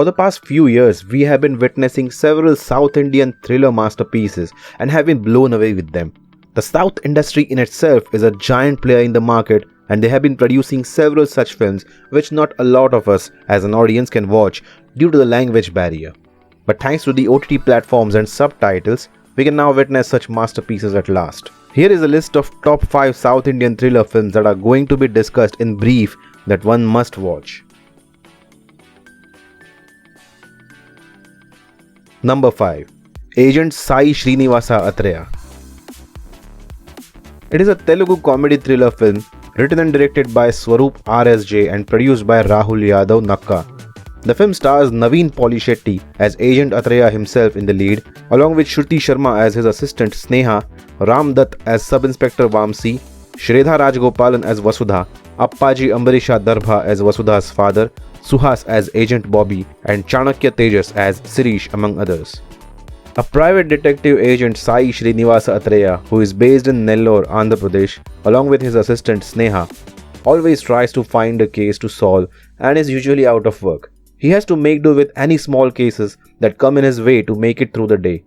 For the past few years, we have been witnessing several South Indian thriller masterpieces and have been blown away with them. The South industry in itself is a giant player in the market, and they have been producing several such films which not a lot of us as an audience can watch due to the language barrier. But thanks to the OTT platforms and subtitles, we can now witness such masterpieces at last. Here is a list of top 5 South Indian thriller films that are going to be discussed in brief that one must watch. Number 5. Agent Sai Srinivasa Atreya. It is a Telugu comedy thriller film written and directed by Swaroop RSJ and produced by Rahul Yadav Nakka. The film stars Naveen Polishetty as Agent Atreya himself in the lead, along with Shruti Sharma as his assistant Sneha, Ram Dutt as Sub-Inspector Vamsi, Shredha Rajgopalan as Vasudha, Appaji Ambarisha Darbha as Vasudha's father, Suhas as Agent Bobby, and Chanakya Tejas as Sirish, among others. A private detective agent Sai Srinivasa Atreya, who is based in Nellore, Andhra Pradesh, along with his assistant Sneha, always tries to find a case to solve and is usually out of work. He has to make do with any small cases that come in his way to make it through the day.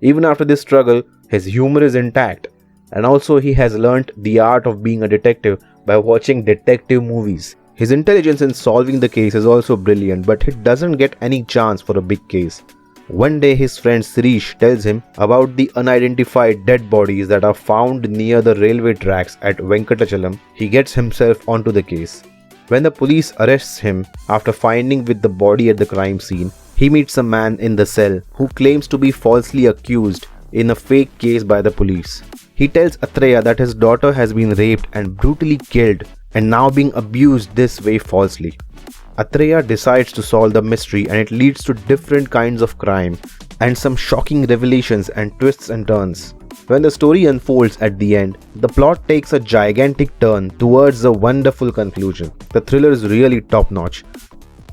Even after this struggle, his humor is intact, and also he has learnt the art of being a detective by watching detective movies. His intelligence in solving the case is also brilliant, but he doesn't get any chance for a big case. One day his friend Sirish tells him about the unidentified dead bodies that are found near the railway tracks at Venkatachalam. He gets himself onto the case. When the police arrests him after finding with the body at the crime scene, he meets a man in the cell who claims to be falsely accused in a fake case by the police. He tells Atreya that his daughter has been raped and brutally killed and now being abused this way falsely. Atreya decides to solve the mystery, and it leads to different kinds of crime and some shocking revelations and twists and turns. When the story unfolds at the end, the plot takes a gigantic turn towards a wonderful conclusion. The thriller is really top-notch.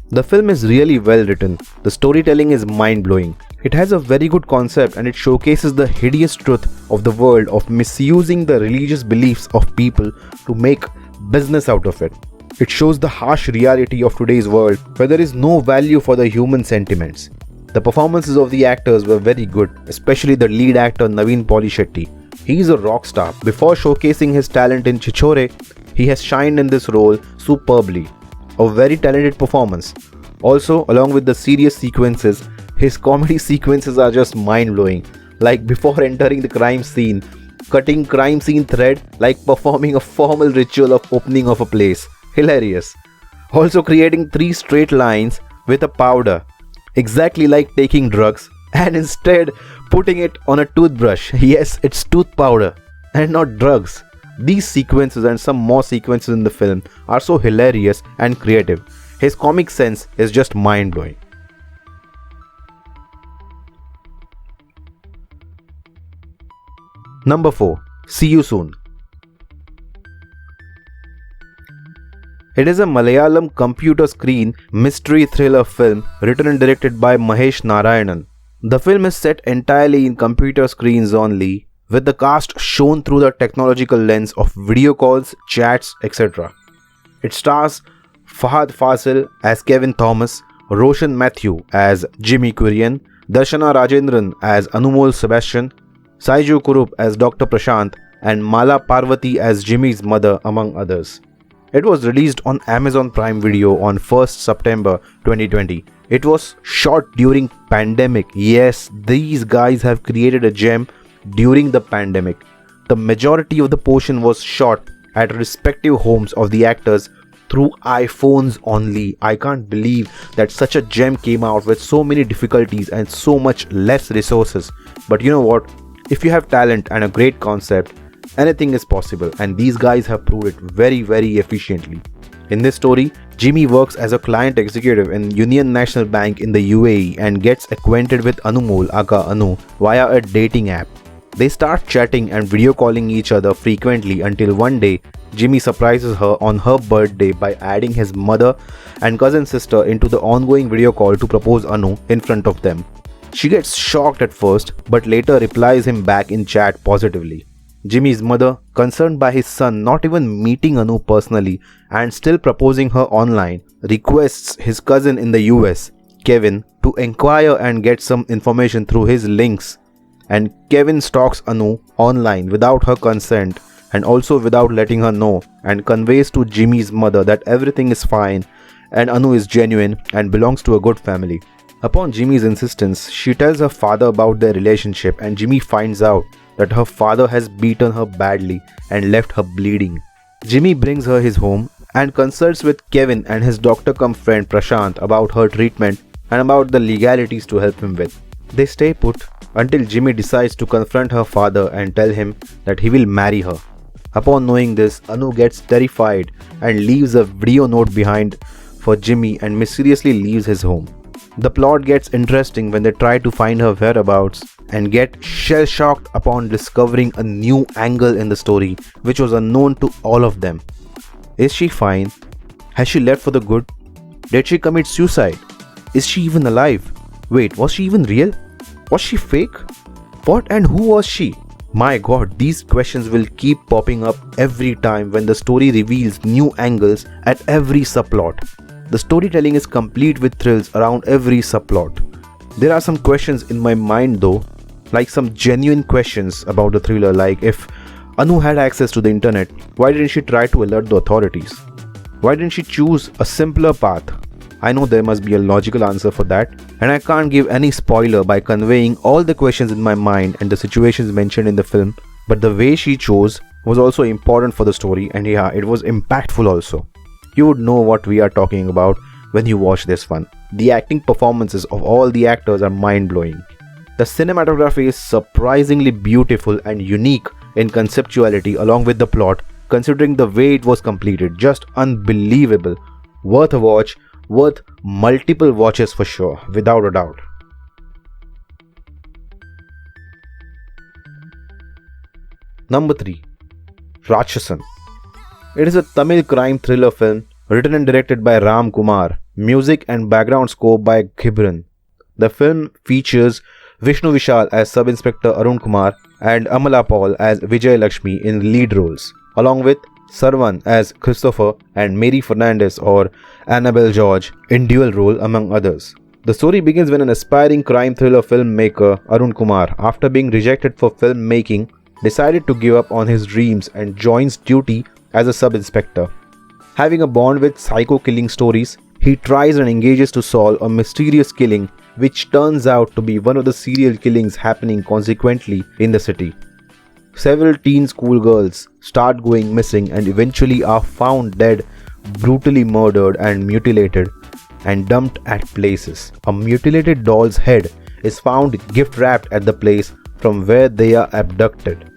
The film is really well written. The storytelling is mind-blowing. It has a very good concept, and it showcases the hideous truth of the world of misusing the religious beliefs of people to make business out of it. It shows the harsh reality of today's world where there is no value for the human sentiments. The performances of the actors were very good, especially the lead actor Naveen Polishetty. He is a rock star. Before showcasing his talent in Chichore, he has shined in this role superbly. A very talented performance. Also, along with the serious sequences, his comedy sequences are just mind-blowing. Like before entering the crime scene, cutting crime scene thread like performing a formal ritual of opening of a place. Hilarious. Also creating 3 straight lines with a powder, exactly like taking drugs, and instead putting it on a toothbrush. Yes, it's tooth powder and not drugs. These sequences and some more sequences in the film are so hilarious and creative. His comic sense is just mind-blowing. Number 4. See You Soon. It is a Malayalam computer screen mystery thriller film written and directed by Mahesh Narayanan. The film is set entirely in computer screens only, with the cast shown through the technological lens of video calls, chats, etc. It stars Fahad Fasil as Kevin Thomas, Roshan Matthew as Jimmy Kurian, Darshana Rajendran as Anumol Sebastian, Saiju Kurup as Dr. Prashant, and Mala Parvati as Jimmy's mother, among others. It was released on Amazon Prime Video on 1st September 2020. It was shot during pandemic. Yes, these guys have created a gem during the pandemic. The majority of the portion was shot at respective homes of the actors through iPhones only. I can't believe that such a gem came out with so many difficulties and so much less resources. But you know what? If you have talent and a great concept, anything is possible, and these guys have proved it very efficiently. In this story, Jimmy works as a client executive in Union National Bank in the UAE and gets acquainted with Anumol aka Anu via a dating app. They start chatting and video calling each other frequently until one day Jimmy surprises her on her birthday by adding his mother and cousin sister into the ongoing video call to propose Anu in front of them. She gets shocked at first but later replies him back in chat positively. Jimmy's mother, concerned by his son not even meeting Anu personally and still proposing her online, requests his cousin in the US, Kevin to inquire and get some information through his links. And Kevin stalks Anu online without her consent and also without letting her know, and conveys to Jimmy's mother that everything is fine and Anu is genuine and belongs to a good family. Upon Jimmy's insistence, she tells her father about their relationship, and Jimmy finds out that her father has beaten her badly and left her bleeding. Jimmy brings her his home and consults with Kevin and his doctor-cum-friend Prashant about her treatment and about the legalities to help him with. They stay put until Jimmy decides to confront her father and tell him that he will marry her. Upon knowing this, Anu gets terrified and leaves a video note behind for Jimmy and mysteriously leaves his home. The plot gets interesting when they try to find her whereabouts and get shell-shocked upon discovering a new angle in the story which was unknown to all of them. Is she fine? Has she left for the good? Did she commit suicide? Is she even alive? Wait, was she even real? Was she fake? What and who was she? My god, these questions will keep popping up every time when the story reveals new angles at every subplot. The storytelling is complete with thrills around every subplot. There are some questions in my mind though, like some genuine questions about the thriller, like if Anu had access to the internet, why didn't she try to alert the authorities? Why didn't she choose a simpler path? I know there must be a logical answer for that, and I can't give any spoiler by conveying all the questions in my mind and the situations mentioned in the film, but the way she chose was also important for the story, and yeah, it was impactful also. You would know what we are talking about when you watch this one. The acting performances of all the actors are mind-blowing. The cinematography is surprisingly beautiful and unique in conceptuality along with the plot, considering the way it was completed. Just unbelievable. Worth a watch, worth multiple watches for sure, without a doubt. Number 3. Rakshasan. It is a Tamil crime thriller film written and directed by Ram Kumar, music and background score by Ghibran. The film features Vishnu Vishal as Sub-Inspector Arun Kumar and Amala Paul as Vijay Lakshmi in lead roles, along with Sarwan as Christopher and Mary Fernandez or Annabelle George in dual role among others. The story begins when an aspiring crime thriller filmmaker Arun Kumar, after being rejected for filmmaking, decided to give up on his dreams and joins duty as a sub-inspector. Having a bond with psycho killing stories, he tries and engages to solve a mysterious killing which turns out to be one of the serial killings happening consequently in the city. Several teen schoolgirls start going missing and eventually are found dead, brutally murdered and mutilated and dumped at places. A mutilated doll's head is found gift wrapped at the place from where they are abducted.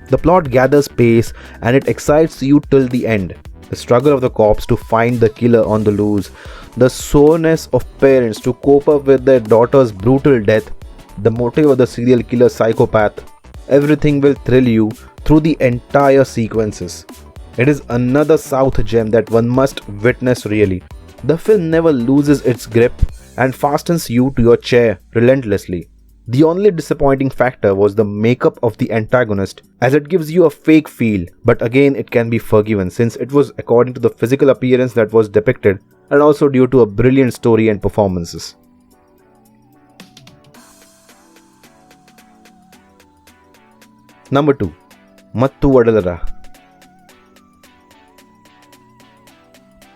The plot gathers pace and it excites you till the end. The struggle of the cops to find the killer on the loose, the soreness of parents to cope up with their daughter's brutal death, the motive of the serial killer psychopath, everything will thrill you through the entire sequences. It is another South gem that one must witness really. The film never loses its grip and fastens you to your chair relentlessly. The only disappointing factor was the makeup of the antagonist, as it gives you a fake feel, but again it can be forgiven since it was according to the physical appearance that was depicted and also due to a brilliant story and performances. Number 2. Mattu Vadalara.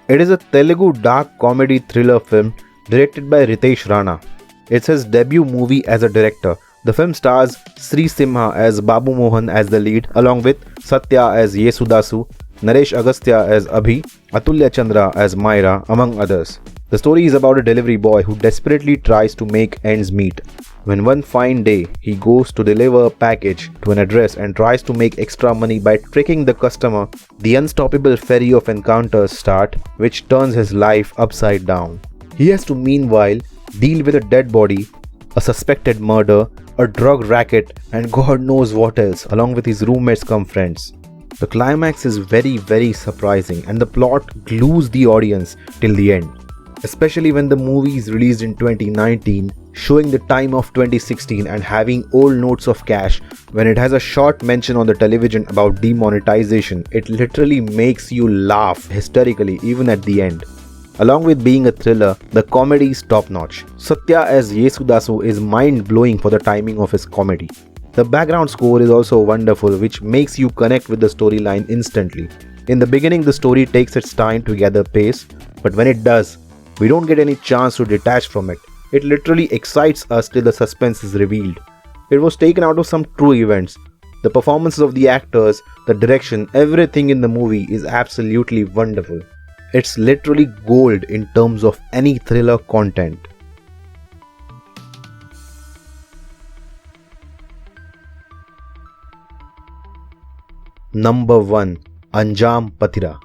It is a Telugu dark comedy thriller film directed by Ritesh Rana. It's his debut movie as a director. The film stars Sri Simha as Babu Mohan as the lead, along with Satya as Yesudasu, Naresh Agastya as Abhi, Atulya Chandra as Myra, among others. The story is about a delivery boy who desperately tries to make ends meet. When one fine day, he goes to deliver a package to an address and tries to make extra money by tricking the customer, the unstoppable ferry of encounters start, which turns his life upside down. He has to meanwhile deal with a dead body, a suspected murder, a drug racket, and God knows what else, along with his roommates cum friends. The climax is very surprising and the plot glues the audience till the end. Especially when the movie is released in 2019, showing the time of 2016 and having old notes of cash, when it has a short mention on the television about demonetization, it literally makes you laugh hysterically even at the end. Along with being a thriller, the comedy is top-notch. Satya as Yesudasu is mind-blowing for the timing of his comedy. The background score is also wonderful, which makes you connect with the storyline instantly. In the beginning, the story takes its time to gather pace, but when it does, we don't get any chance to detach from it. It literally excites us till the suspense is revealed. It was taken out of some true events. The performances of the actors, the direction, everything in the movie is absolutely wonderful. It's literally gold in terms of any thriller content. Number 1. Anjam Patira.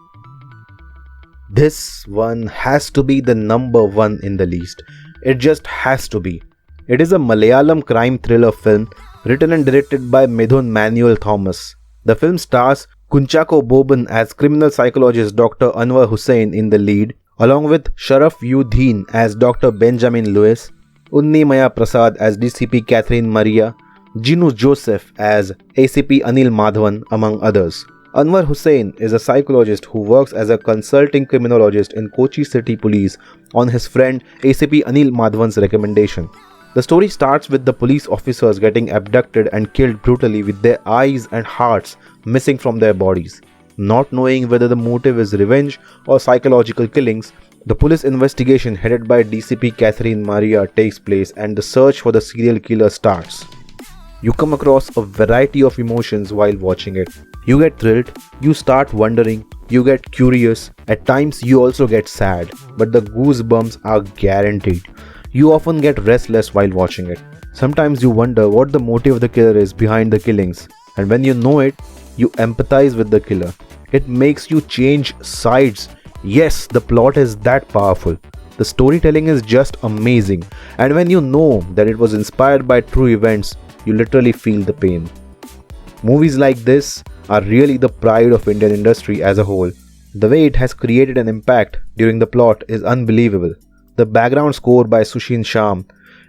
This one has to be the number 1 in the list. It just has to be. It is a Malayalam crime thriller film written and directed by Mithun Manuel Thomas. The film stars Kunchako Boban as criminal psychologist Dr. Anwar Hussain in the lead, along with Sharaf Uddin as Dr. Benjamin Lewis, Unni Maya Prasad as DCP Catherine Maria, Jinu Joseph as ACP Anil Madhavan, among others. Anwar Hussain is a psychologist who works as a consulting criminologist in Kochi City Police on his friend ACP Anil Madhavan's recommendation. The story starts with the police officers getting abducted and killed brutally with their eyes and hearts missing from their bodies. Not knowing whether the motive is revenge or psychological killings, the police investigation headed by DCP Catherine Maria takes place and the search for the serial killer starts. You come across a variety of emotions while watching it. You get thrilled, you start wondering, you get curious, at times you also get sad, but the goosebumps are guaranteed. You often get restless while watching it. Sometimes you wonder what the motive of the killer is behind the killings, and when you know it, you empathize with the killer. It makes you change sides. Yes, the plot is that powerful. The storytelling is just amazing, and when you know that it was inspired by true events, you literally feel the pain. Movies like this are really the pride of Indian industry as a whole. The way it has created an impact during the plot is unbelievable. The background score by Sushin Sham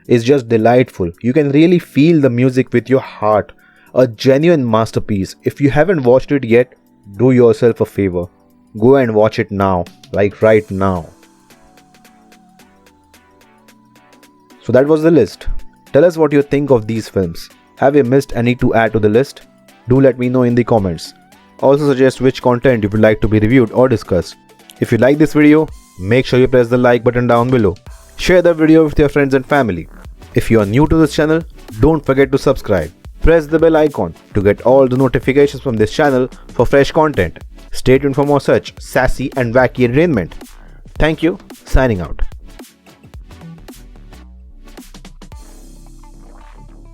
is just delightful. You can really feel the music with your heart. A genuine masterpiece. If you haven't watched it yet, do yourself a favor. Go and watch it now, like right now. So that was the list. Tell us what you think of these films. Have you missed any to add to the list? Do let me know in the comments. Also suggest which content you would like to be reviewed or discussed. If you like this video, make sure you press the like button down below. Share the video with your friends and family. If you are new to this channel, don't forget to subscribe. Press the bell icon to get all the notifications from this channel for fresh content. Stay tuned for more such sassy and wacky entertainment. Thank you. Signing out.